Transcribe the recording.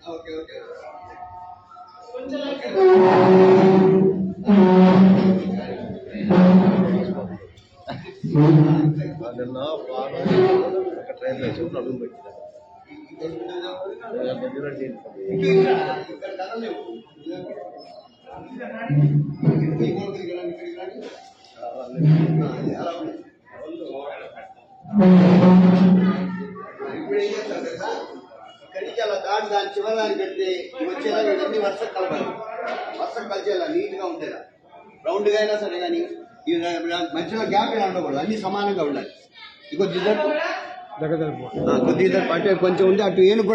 Okay okay నిన్న ఒక train లో చూపు అడుగు పెట్టిన ఇక్కడికి అలా దాని చివరి పెడితే వచ్చేలా ఇవన్నీ వర్షం కలపాలి. వర్షం కలిసేలా నీట్గా ఉండేలా రౌండ్గా అయినా సరే కానీ మధ్యలో గ్యాప్ ఇలా ఉండకూడదు, అన్ని సమానంగా ఉండాలి. కొద్ది ఇద్దరు అంటే కొంచెం ఉంటే అటు ఏను కూడా